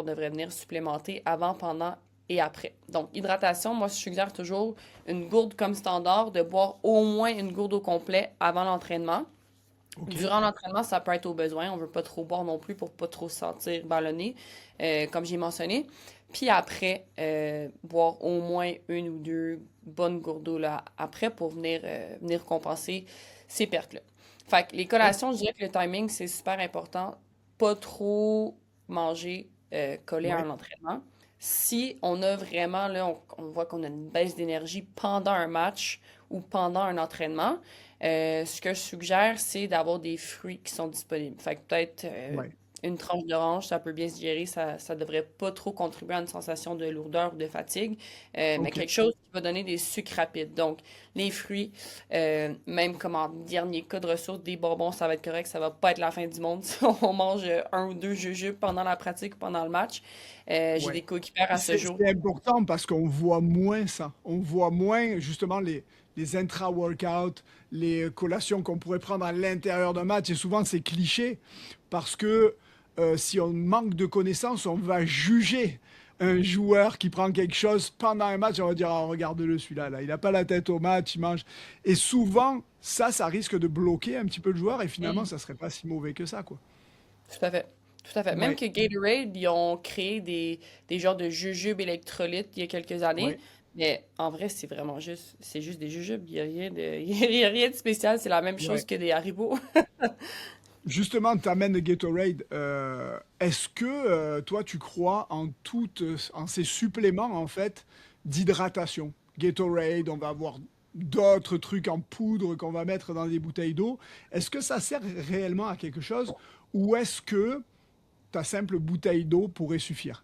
devrait venir supplémenter avant, pendant et après. Donc, hydratation, moi, je suggère toujours une gourde comme standard, de boire au moins une gourde au complet avant l'entraînement. Ok. Durant l'entraînement, ça peut être au besoin. On veut pas trop boire non plus pour pas trop se sentir ballonné, comme j'ai mentionné. Puis après, boire au moins une ou deux bonnes gourdes d'eau là après pour venir compenser ces pertes-là. Fait que les Ok. collations, je dirais que le timing, c'est super important. Pas trop manger collé à Ouais. un entraînement. Si on a vraiment, là, on voit qu'on a une baisse d'énergie pendant un match ou pendant un entraînement, ce que je suggère, c'est d'avoir des fruits qui sont disponibles. Fait que peut-être Ouais. une tranche d'orange, ça peut bien se digérer, ça devrait pas trop contribuer à une sensation de lourdeur ou de fatigue, mais Ok. quelque chose qui va donner des sucres rapides. Donc, les fruits, même comme en dernier cas de ressources, des bonbons, ça va être correct, ça va pas être la fin du monde si on mange un ou deux jujubes pendant la pratique ou pendant le match. J'ai Ouais. des coéquipières à ce jour. C'est important parce qu'on voit moins ça. On voit moins justement les intra-workout, les collations qu'on pourrait prendre à l'intérieur d'un match. Et souvent, c'est cliché parce que si on manque de connaissances, on va juger un joueur qui prend quelque chose pendant un match. On va dire, ah, regarde-le celui-là, là. Il n'a pas la tête au match, il mange. Et souvent, ça risque de bloquer un petit peu le joueur. Et finalement, Mm. ça serait pas si mauvais que ça, quoi. Tout à fait. Tout à fait. Même Ouais, que Gatorade, ils ont créé des genres de jujubes électrolytes il y a quelques années. ouais. Mais en vrai, c'est juste des jujubes. Il y a rien de, il y a rien de spécial. C'est la même chose Ouais. que des Haribo. Justement, tu amènes Gatorade. Est-ce que toi, tu crois en ces suppléments en fait d'hydratation? Gatorade, on va avoir d'autres trucs en poudre qu'on va mettre dans des bouteilles d'eau. Est-ce que ça sert réellement à quelque chose ou est-ce que ta simple bouteille d'eau pourrait suffire?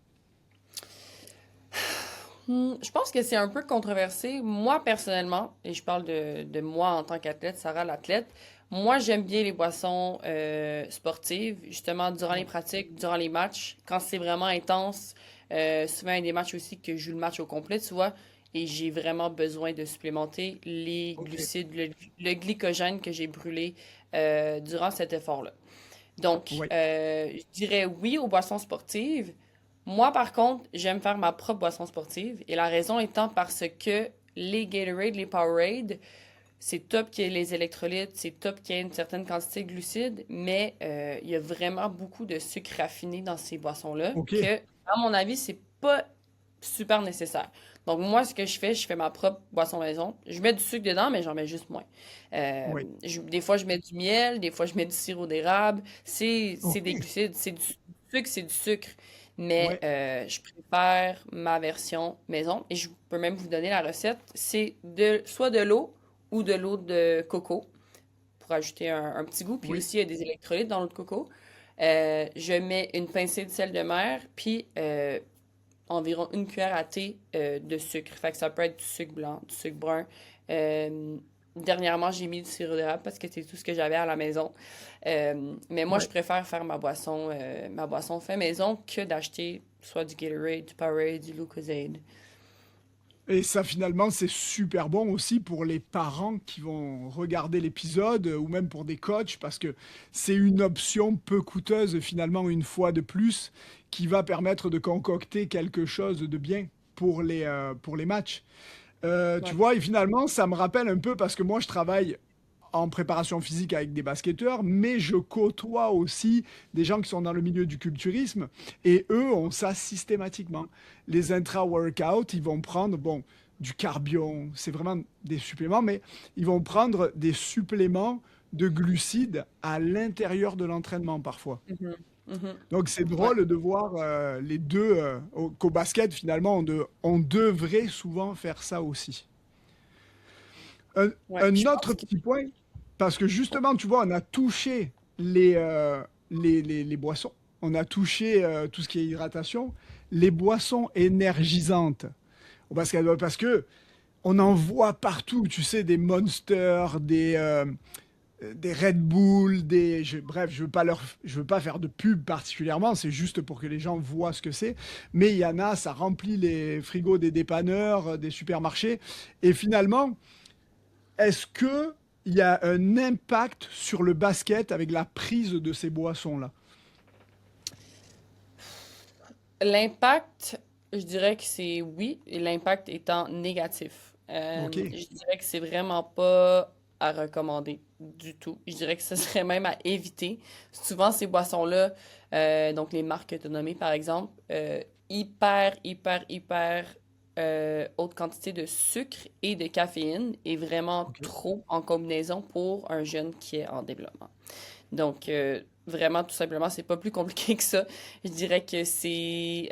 Je pense que c'est un peu controversé. Moi, personnellement, et je parle de moi en tant qu'athlète, Sarah l'athlète, moi, j'aime bien les boissons sportives, justement, durant les Ouais. pratiques, durant les matchs, quand c'est vraiment intense. Souvent, il y a des matchs aussi que je joue le match au complet, tu vois, et j'ai vraiment besoin de supplémenter les Ok. glucides, le glycogène que j'ai brûlé durant cet effort-là. Donc, Ouais. je dirais oui aux boissons sportives. Moi, par contre, j'aime faire ma propre boisson sportive. Et la raison étant parce que les Gatorade, les Powerade, c'est top qu'il y ait les électrolytes, c'est top qu'il y ait une certaine quantité de glucides, mais il y a vraiment beaucoup de sucre raffiné dans ces boissons-là Ok. que, à mon avis, c'est pas super nécessaire. Donc, moi, ce que je fais ma propre boisson maison. Je mets du sucre dedans, mais j'en mets juste moins. Ouais. Des fois, je mets du miel, des fois, je mets du sirop d'érable. C'est Ok. des glucides, c'est du sucre, c'est du sucre. Mais Ouais. je préfère ma version maison. Et je peux même vous donner la recette. C'est soit de l'eau ou de l'eau de coco pour ajouter un petit goût. Puis Oui. aussi, il y a des électrolytes dans l'eau de coco. Je mets une pincée de sel de mer, puis environ une cuillère à thé de sucre. Fait que ça peut être du sucre blanc, du sucre brun. Euh, Dernièrement, j'ai mis du sirop d'érable parce que c'est tout ce que j'avais à la maison. Mais moi, je Ouais. préfère faire ma boisson fait maison que d'acheter soit du Gatorade, du Powerade, du Lucozade. Et ça, finalement, c'est super bon aussi pour les parents qui vont regarder l'épisode ou même pour des coachs parce que c'est une option peu coûteuse, finalement, une fois de plus, qui va permettre de concocter quelque chose de bien pour les matchs. Tu Ouais. vois, et finalement, ça me rappelle un peu parce que moi, je travaille en préparation physique avec des basketteurs, mais je côtoie aussi des gens qui sont dans le milieu du culturisme et eux ont ça systématiquement. Les intra-workout, ils vont prendre, bon, du carbion, c'est vraiment des suppléments, mais ils vont prendre des suppléments de glucides à l'intérieur de l'entraînement parfois. Mhm, mhm. Donc c'est Ouais, drôle de voir les deux, qu'au basket finalement, on devrait souvent faire ça aussi. Un, ouais. un Je autre pense que petit point, parce que justement, tu vois, on a touché les boissons, on a touché tout ce qui est hydratation, les boissons énergisantes au basket, parce que on en voit partout, tu sais, des Monsters, des Red Bull, bref, je veux pas faire de pub particulièrement, c'est juste pour que les gens voient ce que c'est. Mais il y en a, ça remplit les frigos des dépanneurs, des supermarchés. Et finalement, est-ce que il y a un impact sur le basket avec la prise de ces boissons-là? l'impact, je dirais que c'est oui, et l'impact étant négatif. Ok, Je dirais que c'est vraiment pas à recommander du tout. Je dirais que ce serait même à éviter. Souvent, ces boissons-là, donc les marques que tu as nommées par exemple, hyper haute quantité de sucre et de caféine et vraiment ok. trop en combinaison pour un jeune qui est en développement. Donc, vraiment, tout simplement, c'est pas plus compliqué que ça. Je dirais que c'est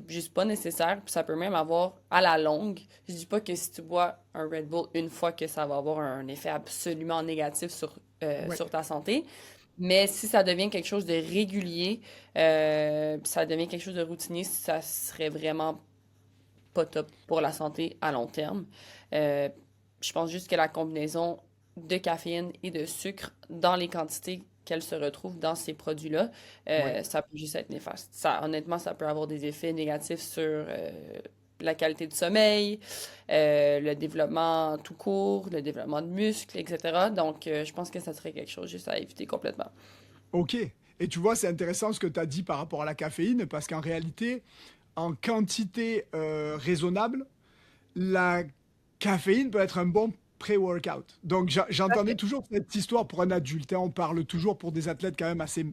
juste pas nécessaire. Puis ça peut même avoir à la longue. Je dis pas que si tu bois un Red Bull une fois que ça va avoir un effet absolument négatif Ouais, sur ta santé. Mais si ça devient quelque chose de régulier, puis ça devient quelque chose de routinier, ça serait vraiment pas top pour la santé à long terme. Euh, je pense juste que la combinaison de caféine et de sucre dans les quantités qu'elle se retrouve dans ces produits-là, ouais. ça peut juste être néfaste. Ça, honnêtement, ça peut avoir des effets négatifs sur la qualité du sommeil, le développement tout court, le développement de muscles, etc. Donc, je pense que ça serait quelque chose juste à éviter complètement. Ok. Et tu vois, c'est intéressant ce que tu as dit par rapport à la caféine, parce qu'en réalité, en quantité raisonnable, la caféine peut être un bon pré-workout. Donc j'entendais toujours cette histoire pour un adulte, hein. On parle toujours pour des athlètes quand même assez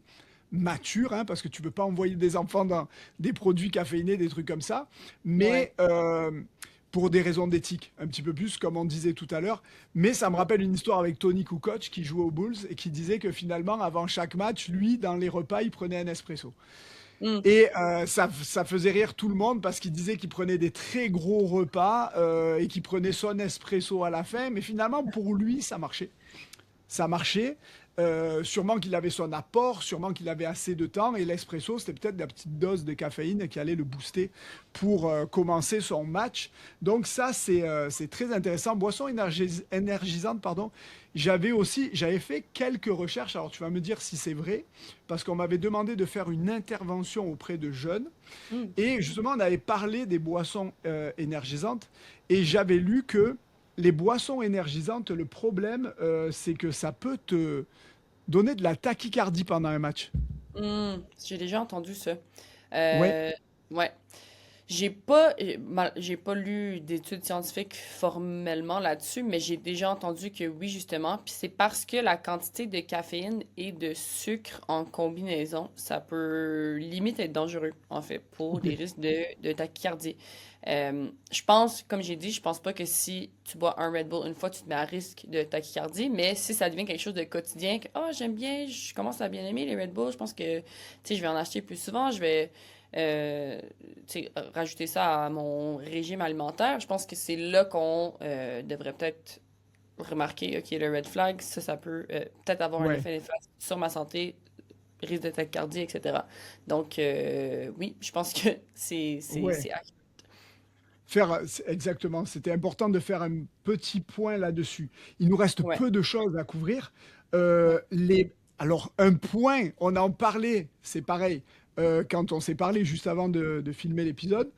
matures, hein, parce que tu ne peux pas envoyer des enfants dans des produits caféinés, des trucs comme ça. Ouais. Mais pour des raisons d'éthique, un petit peu plus, comme on disait tout à l'heure. Mais ça me Ouais. rappelle une histoire avec Tony Kukoc qui jouait aux Bulls et qui disait que finalement, avant chaque match, lui, dans les repas, il prenait un espresso. Mm. Et ça faisait rire tout le monde parce qu'il disait qu'il prenait des très gros repas et qu'il prenait son espresso à la fin. Mais finalement, pour lui, ça marchait. Ça marchait. Sûrement qu'il avait son apport, sûrement qu'il avait assez de temps. Et l'espresso, c'était peut-être la petite dose de caféine qui allait le booster pour commencer son match. Donc ça, c'est très intéressant. Boisson énergisante, pardon. J'avais fait quelques recherches. Alors tu vas me dire si c'est vrai, parce qu'on m'avait demandé de faire une intervention auprès de jeunes. Mm. Et justement, on avait parlé des boissons énergisantes. Et j'avais lu que les boissons énergisantes, le problème, c'est que ça peut te donner de la tachycardie pendant un match. Mm. J'ai déjà entendu ça. Ouais, Euh, ouais. J'ai pas lu d'études scientifiques formellement là-dessus, mais j'ai déjà entendu que oui, justement. Puis c'est parce que la quantité de caféine et de sucre en combinaison, ça peut limite être dangereux, en fait, pour ok. des risques de tachycardie. Je pense, comme j'ai dit, je pense pas que si tu bois un Red Bull une fois, tu te mets à risque de tachycardie, mais si ça devient quelque chose de quotidien, que ah, j'aime bien, je commence à bien aimer les Red Bull, je pense que tu sais, je vais en acheter plus souvent, je vais euh, tu sais, rajouter ça à mon régime alimentaire, je pense que c'est là qu'on devrait peut-être remarquer, OK, le red flag, ça peut peut-être avoir un Ouais, effet néfaste sur ma santé, risque de tachycardie, etc. Donc, oui, je pense que ouais. c'est Exactement. C'était important de faire un petit point là-dessus. Il nous reste ouais, peu de choses à couvrir. ouais. Alors, un point, on en parlait, c'est pareil, quand on s'est parlé juste avant de filmer l'épisode,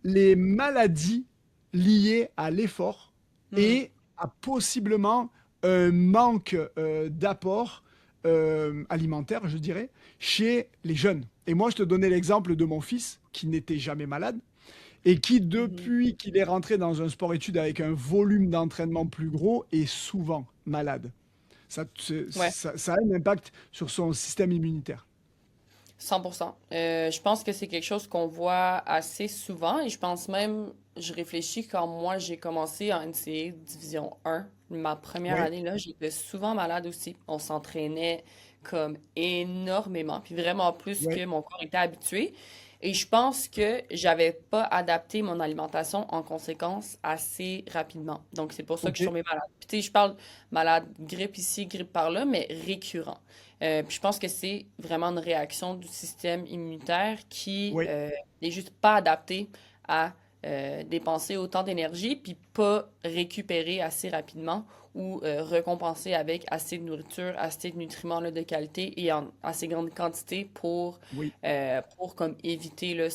les maladies liées à l'effort Hmm. et à possiblement un manque d'apport alimentaire, je dirais, chez les jeunes. Et moi, je te donnais l'exemple de mon fils qui n'était jamais malade et qui, Mhm. depuis qu'il est rentré dans un sport-études avec un volume d'entraînement plus gros, est souvent malade. Ouais. Ça a un impact sur son système immunitaire. 100%. Je pense que c'est quelque chose qu'on voit assez souvent et je pense même, je réfléchis quand moi j'ai commencé en NCAA Division 1, ma première Oui, année là, j'étais souvent malade aussi. On s'entraînait comme énormément, puis vraiment plus oui, que mon corps était habitué. Et je pense que j'avais pas adapté mon alimentation en conséquence assez rapidement. Donc c'est pour ça que je ok, suis tombée malade. Puis tu sais, je parle malade, grippe ici, grippe par là, mais récurrent. Puis je pense que c'est vraiment une réaction du système immunitaire qui oui, n'est juste pas adapté à dépenser autant d'énergie, puis pas récupérer assez rapidement ou récompenser avec assez de nourriture, assez de nutriments là, de qualité et en assez grande quantité oui. pour comme éviter là,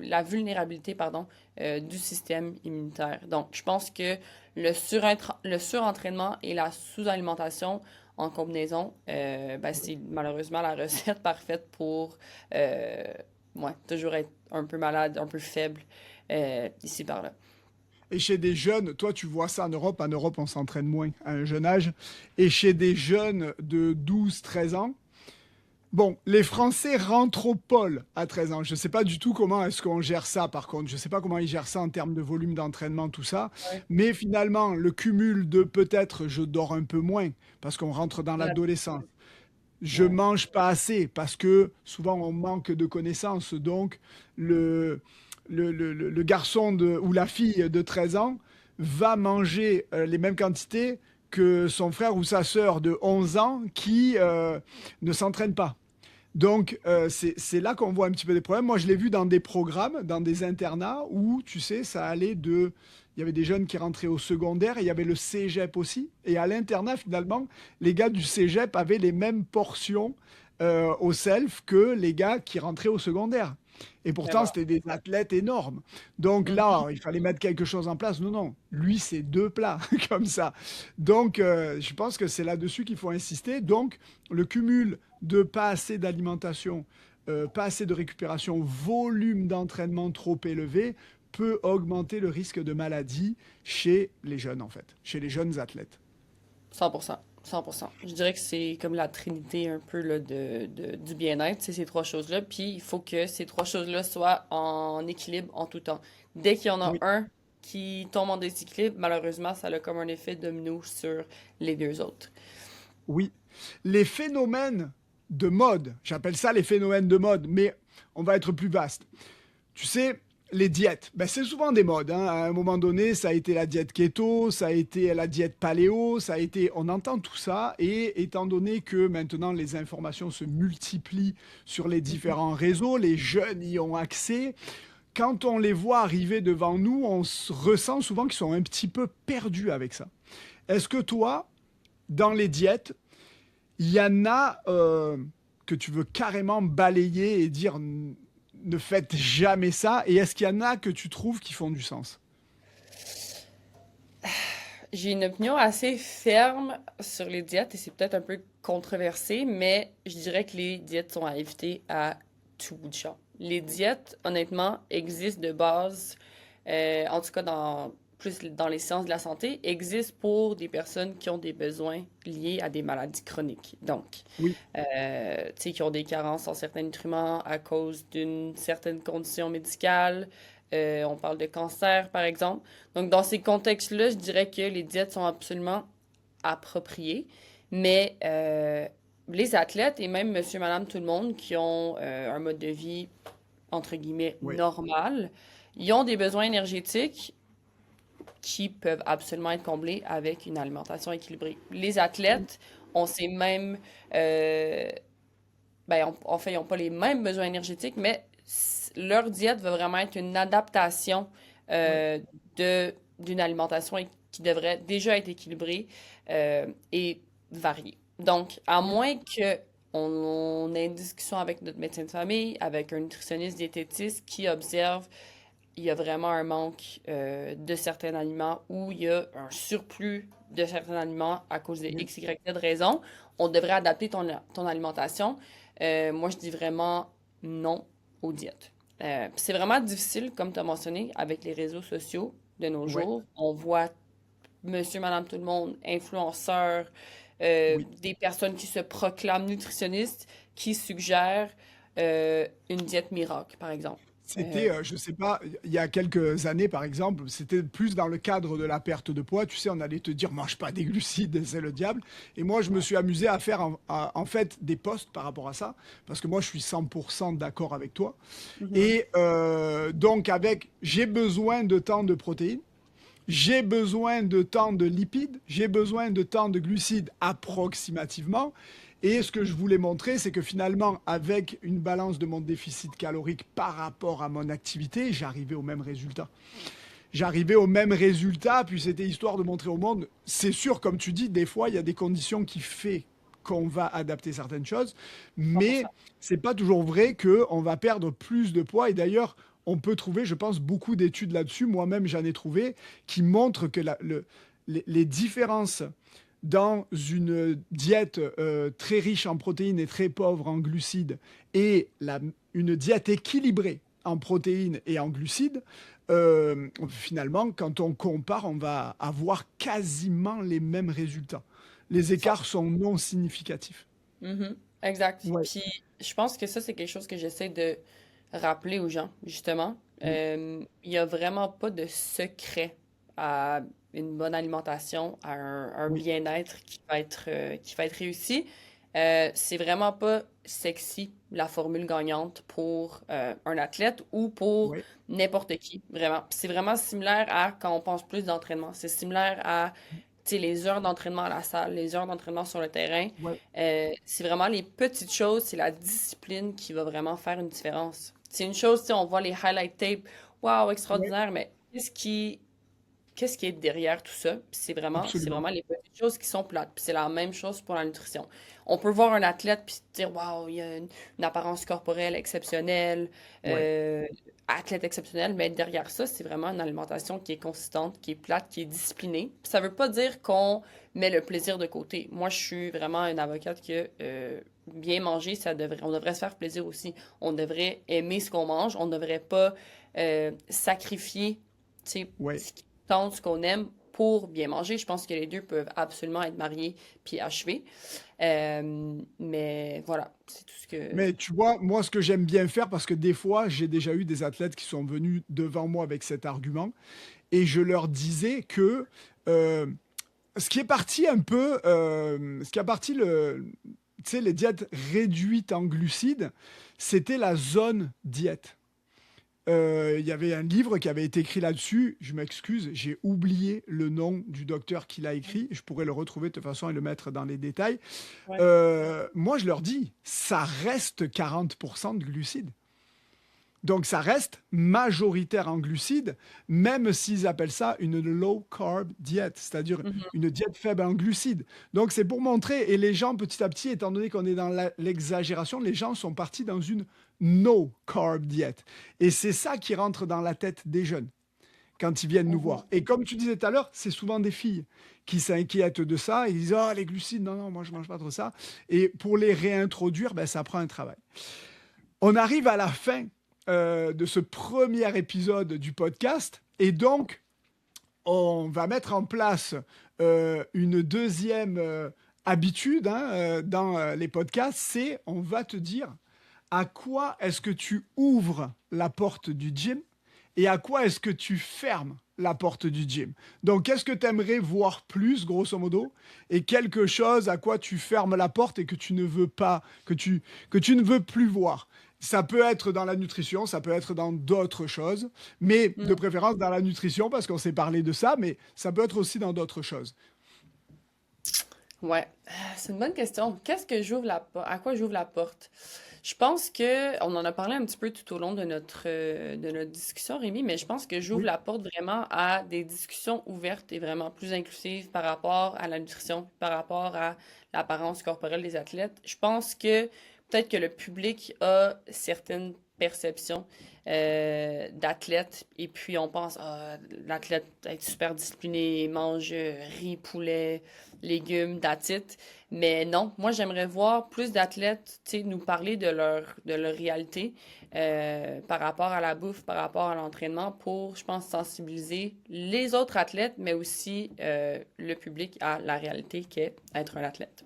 la vulnérabilité pardon, du système immunitaire. Donc, je pense que le surentraînement et la sous-alimentation en combinaison, ben, c'est malheureusement la recette parfaite pour euh, ouais, toujours être un peu malade, un peu faible ici par là. Et chez des jeunes, toi tu vois ça en Europe on s'entraîne moins à un jeune âge, et chez des jeunes de 12, 13 ans, bon, les Français rentrent au pôle à 13 ans. Je ne sais pas du tout comment est-ce qu'on gère ça, par contre. Je ne sais pas comment ils gèrent ça en termes de volume d'entraînement, tout ça. Ouais. Mais finalement, le cumul de peut-être je dors un peu moins parce qu'on rentre dans La- l'adolescence. Je Ouais. mange pas assez parce que souvent on manque de connaissances. Donc, le, le garçon ou la fille de 13 ans va manger les mêmes quantités que son frère ou sa sœur de 11 ans qui ne s'entraîne pas. Donc, c'est là qu'on voit un petit peu des problèmes. Moi, je l'ai vu dans des programmes, dans des internats où, tu sais, ça allait de... Il y avait des jeunes qui rentraient au secondaire et il y avait le cégep aussi. Et à l'internat, finalement, les gars du cégep avaient les mêmes portions au self que les gars qui rentraient au secondaire. Et Mais pourtant, voilà. c'était des athlètes énormes. Donc Mhm. là, il fallait mettre quelque chose en place. Non, non, lui, c'est deux plats, comme ça. Donc, je pense que c'est là-dessus qu'il faut insister. Donc, le cumul de pas assez d'alimentation, pas assez de récupération, volume d'entraînement trop élevé peut augmenter le risque de maladie chez les jeunes, en fait, chez les jeunes athlètes. 100%. 100%. Je dirais que c'est comme la trinité un peu là, du bien-être, c'est ces trois choses-là. Puis il faut que ces trois choses-là soient en équilibre en tout temps. Dès qu'il y en a Oui, un qui tombe en déséquilibre, malheureusement, ça a comme un effet domino sur les deux autres. oui. Les phénomènes de mode, j'appelle ça les phénomènes de mode, mais on va être plus vaste. Tu sais, les diètes, ben, c'est souvent des modes, hein. À un moment donné, ça a été la diète keto, ça a été la diète paléo, ça a été... On entend tout ça, et étant donné que maintenant les informations se multiplient sur les Mhm. différents réseaux, les jeunes y ont accès, quand on les voit arriver devant nous, on ressent souvent qu'ils sont un petit peu perdus avec ça. Est-ce que toi, dans les diètes, il y en a que tu veux carrément balayer et dire ne faites jamais ça? Et est-ce qu'il y en a que tu trouves qui font du sens? J'ai une opinion assez ferme sur les diètes et c'est peut-être un peu controversé, mais je dirais que les diètes sont à éviter à tout bout de champ. Les diètes, honnêtement, existent de base, en tout cas plus dans les sciences de la santé, existent pour des personnes qui ont des besoins liés à des maladies chroniques. Donc, Oui, tu sais, qui ont des carences en certains nutriments à cause d'une certaine condition médicale. On parle de cancer, par exemple. Donc, dans ces contextes-là, je dirais que les diètes sont absolument appropriées. Mais les athlètes et même monsieur, madame, tout le monde qui ont un mode de vie, entre guillemets, oui, normal, ils ont des besoins énergétiques qui peuvent absolument être comblés avec une alimentation équilibrée. Les athlètes ont ces mêmes ben, en fait, ils n'ont pas les mêmes besoins énergétiques, mais leur diète va vraiment être une adaptation oui, euh, d'une alimentation qui devrait déjà être équilibrée et variée. Donc, à oui, moins que on ait une discussion avec notre médecin de famille, avec un nutritionniste diététiste qui observe il y a vraiment un manque de certains aliments ou il y a un surplus de certains aliments à cause de oui, X, Y, Z raisons, on devrait adapter ton alimentation. Moi, je dis vraiment non aux diètes. C'est vraiment difficile, comme tu as mentionné, avec les réseaux sociaux de nos oui, jours. On voit monsieur, madame, tout le monde, influenceurs, Oui. des personnes qui se proclament nutritionnistes, qui suggèrent une diète miracle, par exemple. C'était, je sais pas, il y a quelques années, par exemple, c'était plus dans le cadre de la perte de poids. Tu sais, on allait te dire: «Mange pas des glucides, c'est le diable» et moi, je me suis amusé à faire en fait des posts par rapport à ça, parce que moi, je suis 100 d'accord avec toi Mhm. et donc avec j'ai besoin de tant de protéines, j'ai besoin de tant de lipides, j'ai besoin de tant de glucides approximativement. Et ce que je voulais montrer, c'est que finalement, avec une balance de mon déficit calorique par rapport à mon activité, j'arrivais au même résultat. J'arrivais au même résultat, puis c'était histoire de montrer au monde. C'est sûr, comme tu dis, des fois, il y a des conditions qui font qu'on va adapter certaines choses, mais 100%. c'est pas toujours vrai qu'on va perdre plus de poids. Et d'ailleurs, on peut trouver, je pense, beaucoup d'études là-dessus. Moi-même, j'en ai trouvé qui montrent que les différences dans une diète très riche en protéines et très pauvre en glucides et une diète équilibrée en protéines et en glucides, finalement, quand on compare, on va avoir quasiment les mêmes résultats. Les écarts sont non significatifs. Mhm, exact. Ouais. Puis je pense que ça, c'est quelque chose que j'essaie de rappeler aux gens, justement. Oui, Il n'y a vraiment pas de secret à une bonne alimentation, à un oui, bien-être qui va être réussi. C'est vraiment pas sexy, la formule gagnante pour un athlète ou pour oui, n'importe qui, vraiment. C'est vraiment similaire à quand on pense plus d'entraînement. C'est similaire à, tu sais, les heures d'entraînement à la salle, les heures d'entraînement sur le terrain. ouais, C'est vraiment les petites choses, c'est la discipline qui va vraiment faire une différence. C'est une chose, tu sais, on voit les highlight tapes, waouh, ouais, extraordinaire, mais qu'est-ce qui est derrière tout ça? Puis c'est absolument. vraiment les petites choses qui sont plates. Puis c'est la même chose pour la nutrition. On peut voir un athlète puis se dire, waouh, il a une apparence corporelle exceptionnelle, Ouais. euh, athlète exceptionnel, mais derrière ça, c'est vraiment une alimentation qui est consistante, qui est plate, qui est disciplinée. Puis ça veut pas dire qu'on met le plaisir de côté. Moi, je suis vraiment une avocate que bien manger, on devrait se faire plaisir aussi. On devrait aimer ce qu'on mange. On ne devrait pas sacrifier, tu sais, Ouais. ce qui tente, ce qu'on aime pour bien manger. Je pense que les deux peuvent absolument être mariés puis achevés. Mais voilà, c'est tout ce que... Mais tu vois, moi, ce que j'aime bien faire, parce que des fois, j'ai déjà eu des athlètes qui sont venus devant moi avec cet argument, et je leur disais que euh, ce qui est parti un peu, ce qui a parti tu sais, les diètes réduites en glucides, c'était la zone diète. Il y avait un livre qui avait été écrit là-dessus. Je m'excuse, j'ai oublié le nom du docteur qui l'a écrit. Je pourrais le retrouver de toute façon et le mettre dans les détails. Ouais. Moi, je leur dis, ça reste 40% de glucides. Donc, ça reste majoritaire en glucides, même s'ils appellent ça une low carb diète, c'est-à-dire Mhm. une diète faible en glucides. Donc, c'est pour montrer, et les gens, petit à petit, étant donné qu'on est dans l'exagération, les gens sont partis dans une no carb diète. Et c'est ça qui rentre dans la tête des jeunes quand ils viennent nous voir. Mhm. Et comme tu disais tout à l'heure, c'est souvent des filles qui s'inquiètent de ça. Ils disent: «Ah, les glucides, non, non, moi, je mange pas trop ça». Et pour les réintroduire, ben, ça prend un travail. On arrive à la fin de ce premier épisode du podcast. Et donc, on va mettre en place une deuxième habitude hein, dans les podcasts. C'est, on va te dire à quoi est-ce que tu ouvres la porte du gym et à quoi est-ce que tu fermes la porte du gym. Donc, qu'est-ce que tu aimerais voir plus, grosso modo, et quelque chose à quoi tu fermes la porte et que tu ne veux pas, que tu ne veux plus voir. Ça peut être dans la nutrition, ça peut être dans d'autres choses, mais de Mhm. préférence dans la nutrition parce qu'on s'est parlé de ça, mais ça peut être aussi dans d'autres choses. Ouais, c'est une bonne question. Qu'est-ce que j'ouvre à quoi j'ouvre la porte? Je pense que on en a parlé un petit peu tout au long de notre discussion, Rémi, mais je pense que j'ouvre Oui, la porte vraiment à des discussions ouvertes et vraiment plus inclusives par rapport à la nutrition, par rapport à l'apparence corporelle des athlètes. Je pense que peut-être que le public a certaines perception d'athlète. Et puis, on pense, ah, l'athlète est super discipliné, mange riz, poulet, légumes, that's it. Mais non, moi, j'aimerais voir plus d'athlètes, tu sais, nous parler de leur réalité par rapport à la bouffe, par rapport à l'entraînement pour, je pense, sensibiliser les autres athlètes, mais aussi le public à la réalité qu'est être un athlète.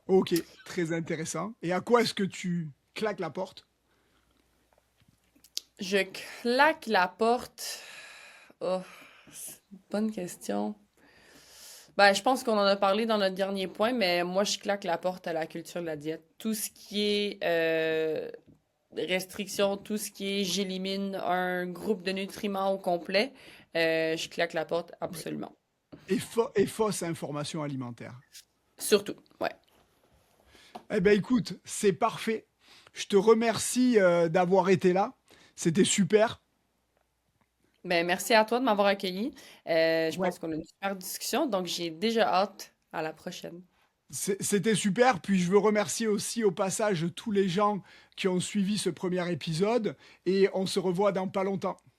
Ok, très intéressant. Et à quoi est-ce que tu claques la porte? Je claque la porte. Oh, c'est une bonne question. Ben, je pense qu'on en a parlé dans notre dernier point, mais moi, je claque la porte à la culture de la diète. Tout ce qui est restriction, tout ce qui est j'élimine un groupe de nutriments au complet, je claque la porte Ouais. absolument. Et fausse information alimentaire. Surtout, ouais. Eh ben écoute, c'est parfait. Je te remercie d'avoir été là. C'était super. Ben, merci à toi de m'avoir accueilli. Je Ouais. pense qu'on a une super discussion, donc j'ai déjà hâte à la prochaine. C'était super. Puis je veux remercier aussi au passage tous les gens qui ont suivi ce premier épisode. Et on se revoit dans pas longtemps.